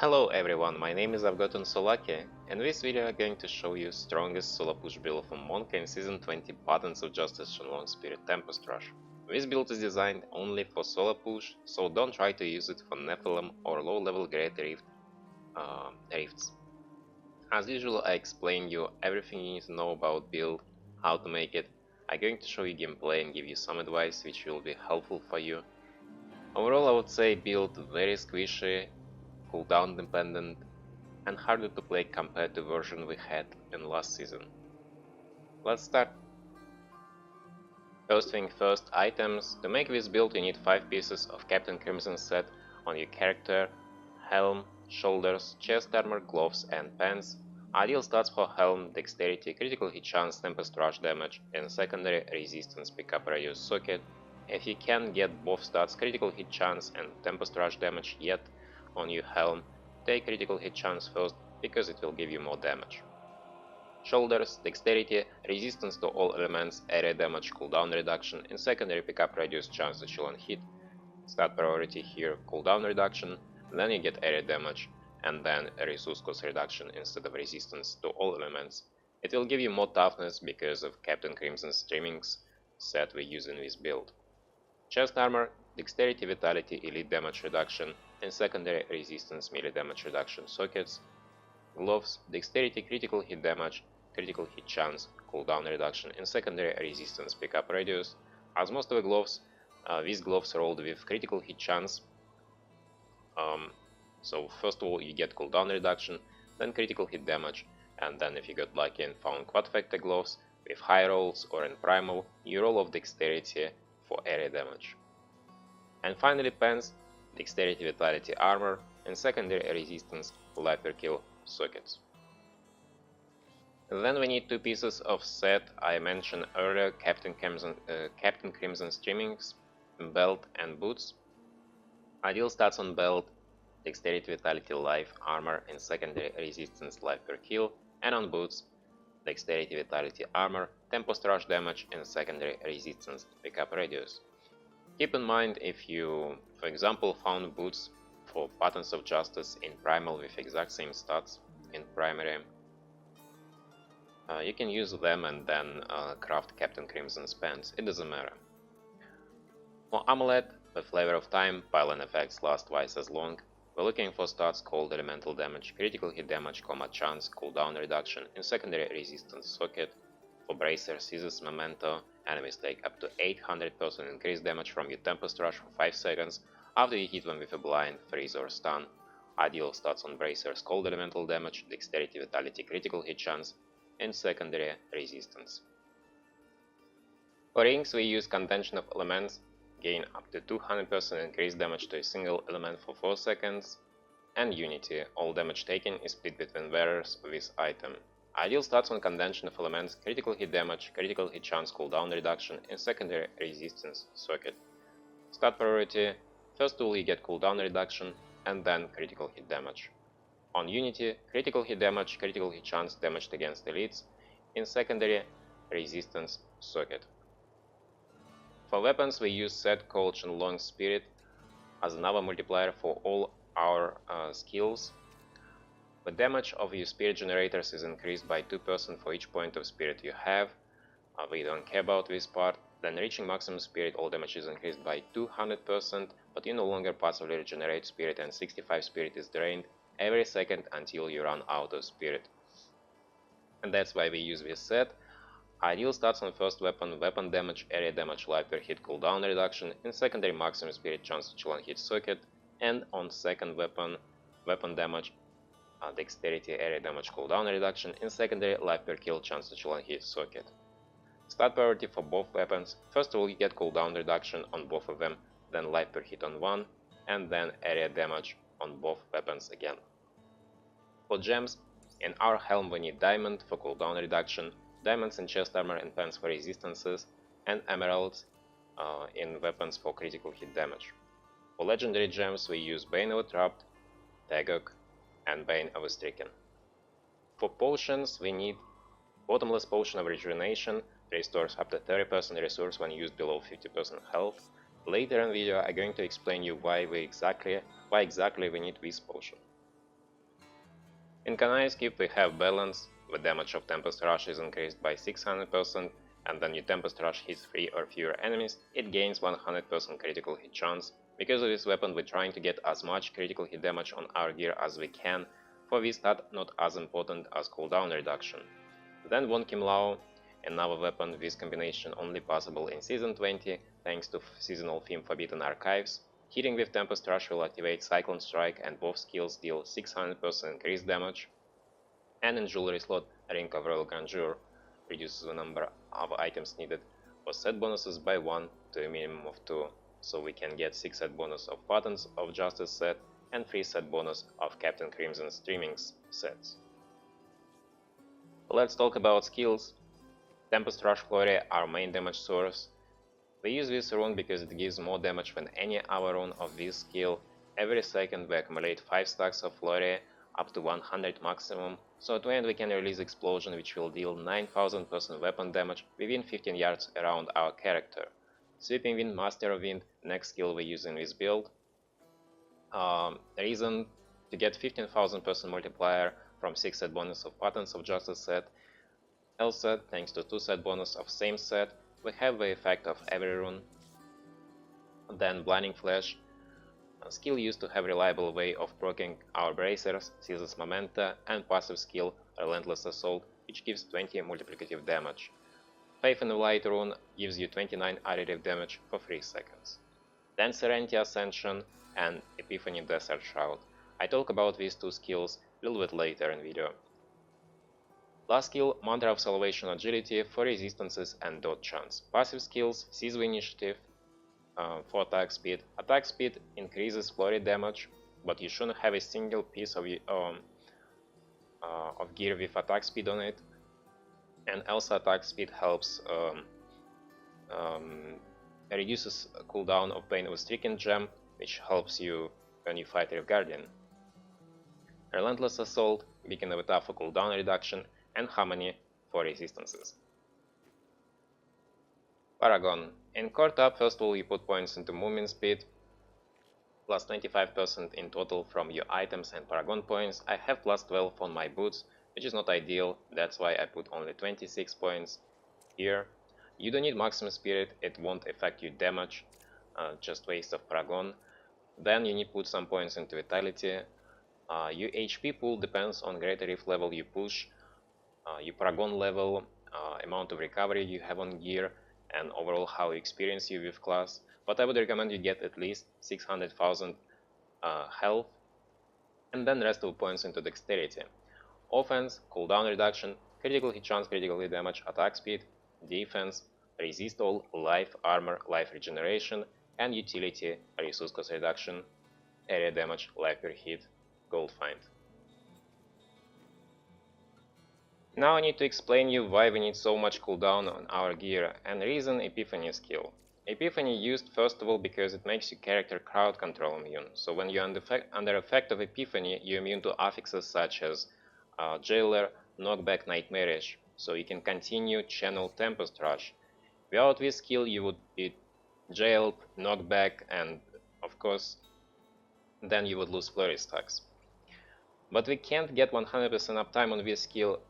Hello everyone, my name is IveGottenSoLucky, and in this video I'm going to show you strongest solo push build of Monka in Season 20 Patterns of Justice Shenlong Tempest Rush. This build is designed only for solo push, so don't try to use it for Nephilim or low level Great Rifts. As usual, I explain you everything you need to know about build, how to make it. I'm going to show you gameplay and give you some advice which will be helpful for you. Overall, I would say build very squishy, cooldown dependent, and harder to play compared to the version we had in last season. Let's start. First thing first, items. To make this build you need 5 pieces of Captain Crimson set on your character: helm, shoulders, chest armor, gloves and pants. Ideal stats for helm: dexterity, critical hit chance, Tempest Rush damage, and secondary resistance pickup radius socket. If you can get both stats, critical hit chance and Tempest Rush damage yet on your helm, take critical hit chance first because it will give you more damage. Shoulders, dexterity, resistance to all elements, area damage, cooldown reduction, and secondary pickup radius chance to chill and hit. Stat priority here, cooldown reduction, then you get area damage, and then a resource cost reduction instead of resistance to all elements. It will give you more toughness because of Captain Crimson's Trimmings set we use in this build. Chest armor, dexterity, vitality, elite damage reduction, and secondary resistance melee damage reduction sockets. Gloves, dexterity, critical hit damage, critical hit chance, cooldown reduction, and secondary resistance pickup radius. As most of the gloves, these gloves rolled with critical hit chance. So first of all you get cooldown reduction, then critical hit damage, and then if you got lucky and found quad factor gloves with high rolls or in primal, you roll off dexterity for area damage. And finally pants, dexterity, vitality, armor, and secondary resistance life per kill sockets. Then we need 2 pieces of set I mentioned earlier: Captain Crimson's Trimmings, belt and boots. Ideal stats on belt: dexterity, vitality, life, armor, and secondary resistance life per kill, and on boots: dexterity, vitality, armor, Tempest Rush damage, and secondary resistance pickup radius. Keep in mind, if you, for example, found boots for Patterns of Justice in Primal with exact same stats in Primary, you can use them and then craft Captain Crimson's pants, it doesn't matter. For Amulet, the Flavor of Time, pile-in effects last twice as long. We're looking for stats called elemental damage, critical hit damage, combat chance, cooldown reduction, and secondary resistance socket. For Bracer, Scissors, Memento, enemies take up to 800% increased damage from your Tempest Rush for 5 seconds after you hit them with a blind, freeze or stun. Ideal stats on Bracers: cold elemental damage, dexterity, vitality, critical hit chance, and secondary resistance. For rings we use Contention of Elements, gain up to 200% increased damage to a single element for 4 seconds, and Unity, all damage taken is split between wearers of this item. Ideal stats on Contention of Elements: critical hit damage, critical hit chance, cooldown reduction, and secondary resistance socket. Stat priority: first tool you get cooldown reduction, and then critical hit damage. On Unity, critical hit damage, critical hit chance, damaged against elites, in secondary resistance socket. For weapons we use set called Shenlong Spirit as another multiplier for all our skills. The damage of your spirit generators is increased by 2% for each point of spirit you have. We don't care about this part. Then reaching maximum spirit, all damage is increased by 200%, but you no longer passively regenerate spirit, and 65 spirit is drained every second until you run out of spirit. And that's why we use this set. Ideal stats on first weapon: weapon damage, area damage, life per hit, cooldown reduction, and secondary maximum spirit chance to chill and hit socket. And on second weapon, weapon damage, dexterity, area damage, cooldown reduction, and secondary life per kill chance to chill and hit socket. Stat priority for both weapons: first of all you get cooldown reduction on both of them, then life per hit on one, and then area damage on both weapons again. For gems, in our helm we need diamond for cooldown reduction, diamonds in chest armor and pants for resistances, and emeralds in weapons for critical hit damage. For legendary gems we use Bane of the Trapped, Tagok, and Bane of the Stricken. For potions we need Bottomless Potion of Rejuvenation, restores up to 30% resource when used below 50% health. Later in the video I'm going to explain you why exactly we need this potion. In Kanai skip we have balance, the damage of Tempest Rush is increased by 600%, and when your Tempest Rush hits 3 or fewer enemies, it gains 100% critical hit chance. Because of this weapon we're trying to get as much critical hit damage on our gear as we can, for this stat not as important as cooldown reduction. Then Von Kim Lao, another weapon with this combination only possible in Season 20 thanks to seasonal theme Forbidden Archives. Hitting with Tempest Rush will activate Cyclone Strike and both skills deal 600% increased damage. And in Jewelry slot, Ring of Royal Grandeur reduces the number of items needed for set bonuses by 1 to a minimum of 2, so we can get 6 set bonus of Patterns of Justice set and 3 set bonus of Captain Crimson's Trimmings sets. Let's talk about skills. Tempest Rush Flurry, our main damage source. We use this rune because it gives more damage than any other rune of this skill. Every second we accumulate 5 stacks of Flurry, up to 100 maximum, so at the end we can release Explosion which will deal 9000% weapon damage within 15 yards around our character. Sweeping Wind, Master of Wind, next skill we use in this build. Reason to get 15,000% multiplier from 6 set bonus of Patterns of Justice set. Else set, thanks to 2 set bonus of same set, we have the effect of every rune. Then Blinding Flash, a skill used to have reliable way of proccing our bracers, seizes momenta, and passive skill Relentless Assault, which gives 20 multiplicative damage. Faith in the Light rune gives you 29 additive damage for 3 seconds. Then Serenity Ascension and Epiphany Desert Shroud. I talk about these 2 skills a little bit later in video. Last skill, Mantra of Salvation Agility for resistances and dodge chance. Passive skills, Seize the Initiative for attack speed. Attack speed increases flurry damage, but you shouldn't have a single piece of gear with attack speed on it. And also attack speed helps reduces cooldown of Pain of a Stricken Gem, which helps you when you fight Reef Guardian. Relentless Assault, Beacon of Attack for cooldown reduction, and Harmony for resistances. Paragon. In core tab, first of all you put points into movement speed, plus 25% in total from your items and Paragon points. I have plus 12 on my boots, which is not ideal, that's why I put only 26 points here. You don't need Maximum Spirit, it won't affect your damage, just waste of Paragon. Then you need to put some points into Vitality. Your HP pool depends on greater Rift level you push, your Paragon level, amount of recovery you have on gear, and overall how experience you with class. But I would recommend you get at least 600,000 health, and then rest of the points into Dexterity. Offense, cooldown reduction, critical hit chance, critical hit damage, attack speed, defense, resist all, life, armor, life regeneration, and utility, resource cost reduction, area damage, life per hit, gold find. Now I need to explain you why we need so much cooldown on our gear, and reason Epiphany skill. Epiphany used first of all because it makes your character crowd control immune, so when you're under effect of Epiphany, you're immune to affixes such as Jailer, Knockback, Nightmarish, so you can continue channel Tempest Rush. Without this skill you would be jailed, knockback, and of course then you would lose flurry stacks. But we can't get 100% uptime on this skill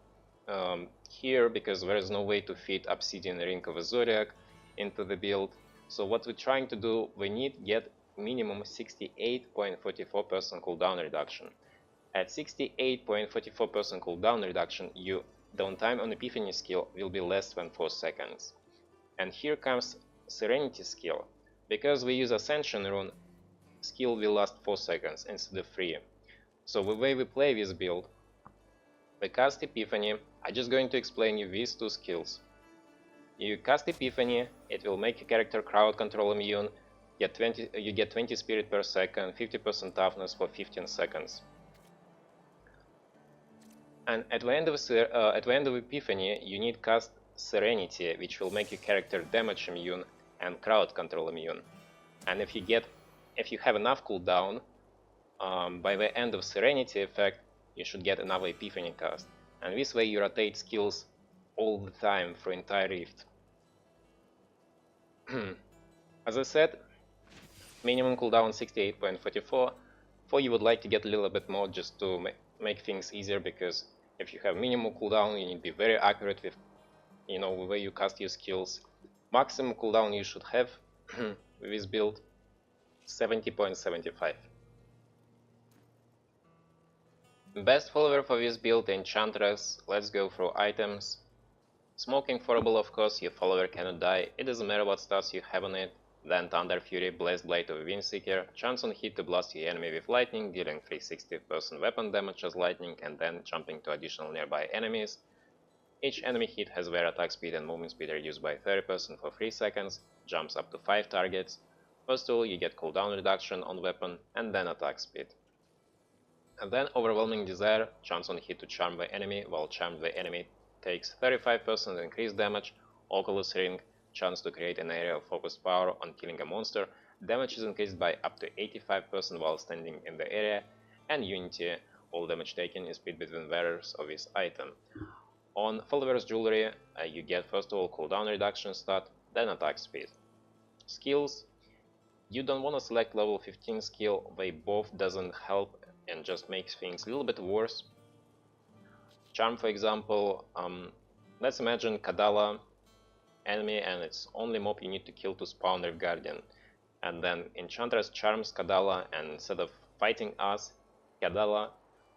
here because there is no way to fit Obsidian Ring of the Zodiac into the build. So what we're trying to do, we need to get minimum 68.44% cooldown reduction. At 68.44% cooldown reduction, your downtime on Epiphany skill will be less than 4 seconds. And here comes Serenity skill. Because we use Ascension rune, skill will last 4 seconds instead of 3. So the way we play this build, we cast Epiphany. I'm just going to explain you these 2 skills. You cast Epiphany, it will make your character crowd control immune, you get 20 spirit per second, 50% toughness for 15 seconds. And at the end of Epiphany, you need cast Serenity, which will make your character damage immune and crowd control immune. And if you have enough cooldown, by the end of Serenity effect, you should get another Epiphany cast. And this way you rotate skills all the time for entire Rift. As I said, minimum cooldown 68.44. For you would like to get a little bit more just to make things easier, because if you have minimal cooldown, you need to be very accurate with, the way you cast your skills. Maximum cooldown you should have with this build 70.75. Best follower for this build, Enchantress. Let's go through items. Smoking Forable, of course, your follower cannot die, it doesn't matter what stats you have on it. Then Thunder Fury, Blessed Blade of Windseeker, chance on hit to blast your enemy with lightning, dealing 360% weapon damage as lightning, and then jumping to additional nearby enemies. Each enemy hit has their attack speed and movement speed reduced by 30% for 3 seconds, jumps up to 5 targets. First of all, you get cooldown reduction on weapon, and then attack speed. And then Overwhelming Desire, chance on hit to charm the enemy, while charmed the enemy takes 35% increased damage. Oculus Ring, chance to create an area of focused power on killing a monster, damage is increased by up to 85% while standing in the area, and Unity, all damage taken is split between wearers of this item. On Follower's Jewelry, you get first of all cooldown reduction stat, then attack speed. Skills, you don't want to select level 15 skill, they both doesn't help and just makes things a little bit worse. Charm, for example, let's imagine Kadala enemy and it's only mob you need to kill to spawn their guardian, and then Enchantress charms Kadala, and instead of fighting us, Kadala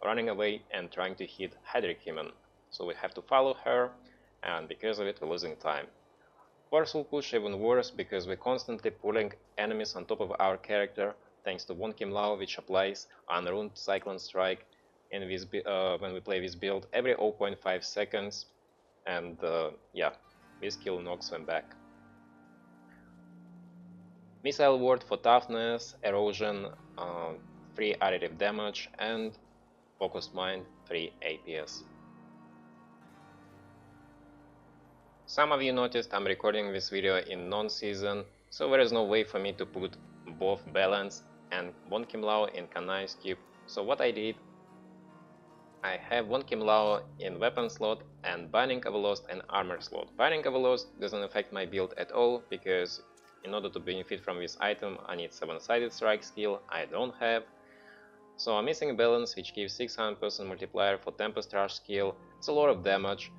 running away and trying to hit Hydrikimon, so we have to follow her, and because of it we're losing time. Forceful Push even worse, because we're constantly pulling enemies on top of our character, thanks to Von Kim Lao, which applies Unruined Cyclone Strike in this, when we play this build every 0.5 seconds, and yeah, this skill knocks them back. Missile Ward for toughness, erosion, 3 additive damage, and Focused Mind, 3 APS. Some of you noticed I'm recording this video in non-season, so there is no way for me to put both Balance and Von Kim Lao in Kanai skip. So what I did, I have Von Kim Lao in weapon slot and Binding of the Lost and armor slot. Binding of the Lost doesn't affect my build at all, because in order to benefit from this item I need 7-sided strike skill, I don't have. So I'm missing Balance, which gives 600% multiplier for Tempest Rush skill. It's a lot of damage,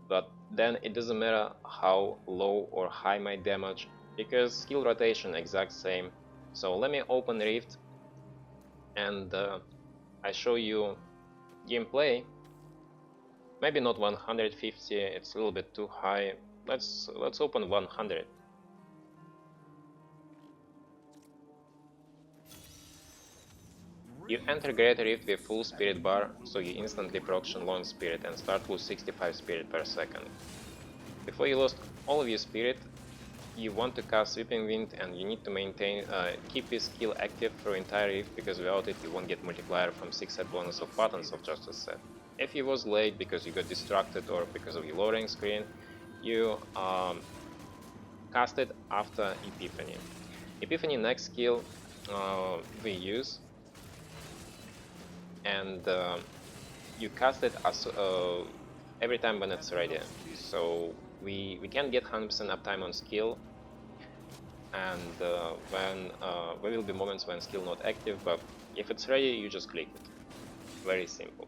but then it doesn't matter how low or high my damage, because skill rotation exact same. So let me open Rift and I show you gameplay. Maybe not 150, it's a little bit too high. Let's open 100. You enter Greater Rift with full spirit bar, so you instantly proc Shenlong spirit and start lose 65 spirit per second. Before you lost all of your spirit, you want to cast Sweeping Wind, and you need to maintain keep this skill active through entire Rift, because without it you won't get multiplier from 6-set bonus of Patterns of Justice set. If you was late because you got distracted or because of your lowering screen, you cast it after Epiphany. Epiphany next skill we use, and you cast it as every time when it's ready. So we can get 100% uptime on skill, and when there will be moments when skill not active, but if it's ready you just click it. Very simple.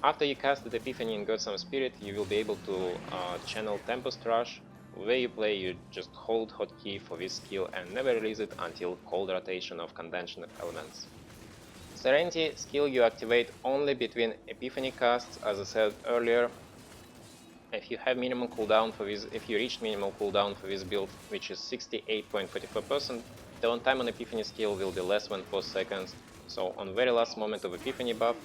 After you casted Epiphany and got some spirit, you will be able to channel Tempest Rush. Where you play, you just hold hotkey for this skill and never release it until cold rotation of convention elements. Serenity skill you activate only between Epiphany casts, as I said earlier. If you have minimum cooldown for this, if you reach minimal cooldown for this build, which is 68.44%, the on time on Epiphany skill will be less than 4 seconds. So on very last moment of Epiphany buff,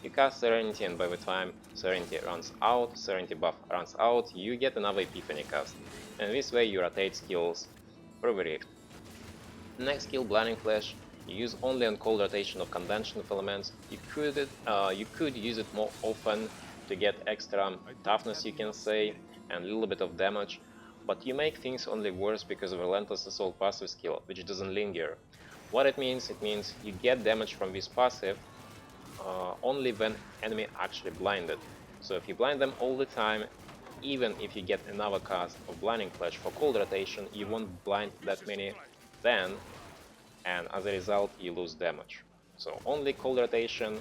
you cast Serenity, and by the time Serenity runs out, Serenity buff runs out, you get another Epiphany cast. And this way you rotate skills through the Rift. Next skill, Blinding Flash, you use only on cold rotation of convention elements. You could use it more often to get extra toughness, you can say, and a little bit of damage, but you make things only worse because of Relentless Assault passive skill, which doesn't linger. What it means you get damage from this passive only when enemy actually blinded. So if you blind them all the time, even if you get another cast of Blinding Flash for cold rotation, you won't blind that many then, and as a result you lose damage. So only cold rotation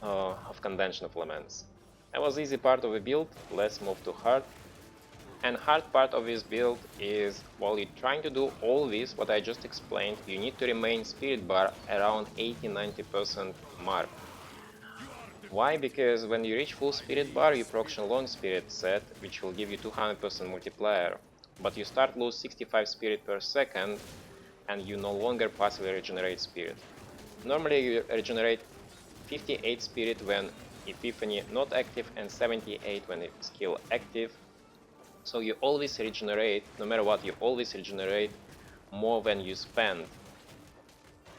of conventional elements. That was easy part of the build. Let's move to hard. And hard part of this build is, while you're trying to do all this, what I just explained, you need to remain spirit bar around 80-90% mark. Why? Because when you reach full spirit bar, you proc Shenlong spirit set, which will give you 200% multiplier. But you start lose 65 spirit per second, and you no longer passively regenerate spirit. Normally you regenerate 58 spirit when Epiphany not active and 78 when it's skill active. So you always regenerate, no matter what, you always regenerate more than you spend.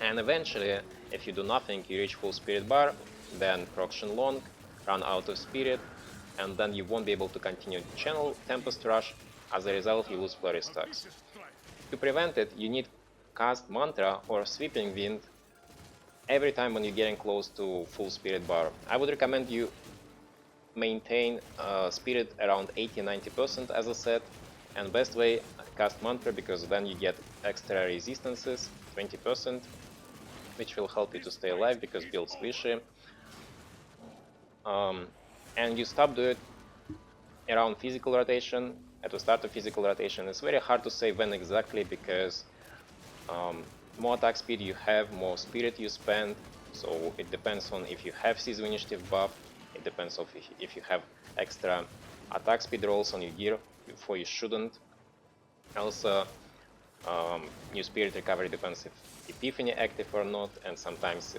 And eventually, if you do nothing, you reach full spirit bar, then proc Shenlong, run out of spirit, and then you won't be able to continue to channel Tempest Rush. As a result, you lose flurry stacks. To prevent it, you need cast mantra or sweeping wind every time when you're getting close to full spirit bar. I would recommend you maintain spirit around 80-90% as I said, and best way cast mantra, because then you get extra resistances 20%, which will help you to stay alive because build squishy. And you stop doing it around physical rotation. At the start of physical rotation, it's very hard to say when exactly, because more attack speed you have, more spirit you spend, so it depends on if you have season initiative buff, it depends on if you have extra attack speed rolls on your gear before you shouldn't. Also, new spirit recovery depends if Epiphany active or not, and sometimes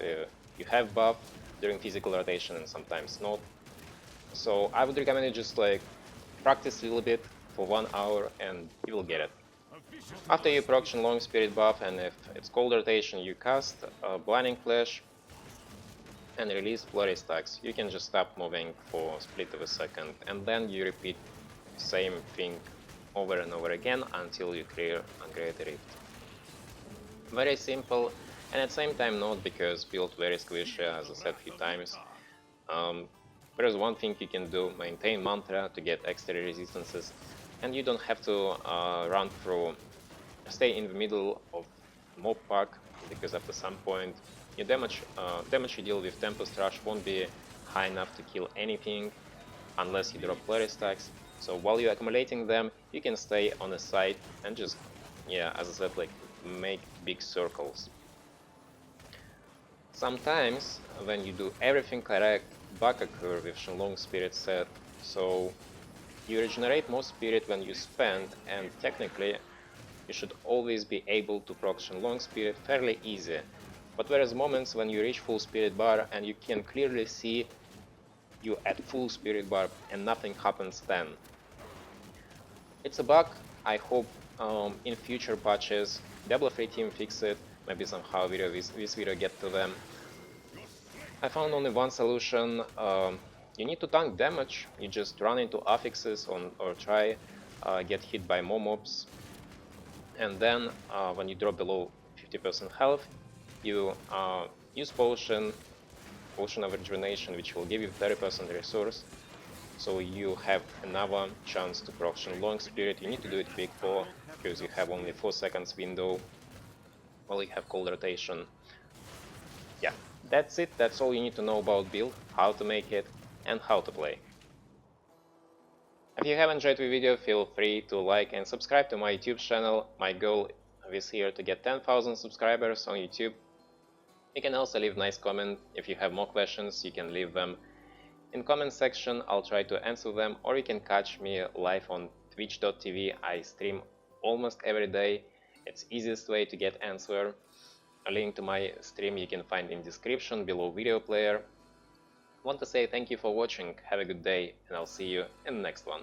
you have buff during physical rotation and sometimes not. So I would recommend you just like practice a little bit for 1 hour and you will get it. After you proc Shenlong spirit buff, and if it's cold rotation, you cast Blinding Flash and release flurry stacks. You can just stop moving for a split of a second, and then you repeat the same thing over and over again until you clear a Great Rift. Very simple, and at the same time not, because build very squishy, as I said a few times. There's one thing you can do: maintain mantra to get extra resistances, and you don't have to run through, stay in the middle of mob pack, because after some point your damage you deal with Tempest Rush won't be high enough to kill anything unless you drop flurry stacks. So while you're accumulating them, you can stay on the side and just, yeah, as I said, like make big circles. Sometimes when you do everything correct, bug occur with Shenlong spirit set, so you regenerate more spirit when you spend, and technically you should always be able to proc Shenlong spirit fairly easy. But there is moments when you reach full spirit bar and you can clearly see you at full spirit bar and nothing happens then. It's a bug. I hope in future patches Diablo 3 team fix it, maybe somehow this video get to them. I found only one solution. You need to tank damage, you just run into affixes or try get hit by more mobs, and then when you drop below 50% health, you use potion of rejuvenation, which will give you 30% resource, so you have another chance to proc Shenlong spirit. You need to do it quick though, because you have only 4 seconds window while you have cold rotation. Yeah, that's it. That's all you need to know about build, how to make it, and how to play. If you have enjoyed the video, feel free to like and subscribe to my YouTube channel. My goal this year to get 10,000 subscribers on YouTube. You can also leave nice comment. If you have more questions, you can leave them in comment section. I'll try to answer them, or you can catch me live on twitch.tv. I stream almost every day. It's easiest way to get answer. A link to my stream you can find in description below video player. Want to say thank you for watching, have a good day, and I'll see you in the next one.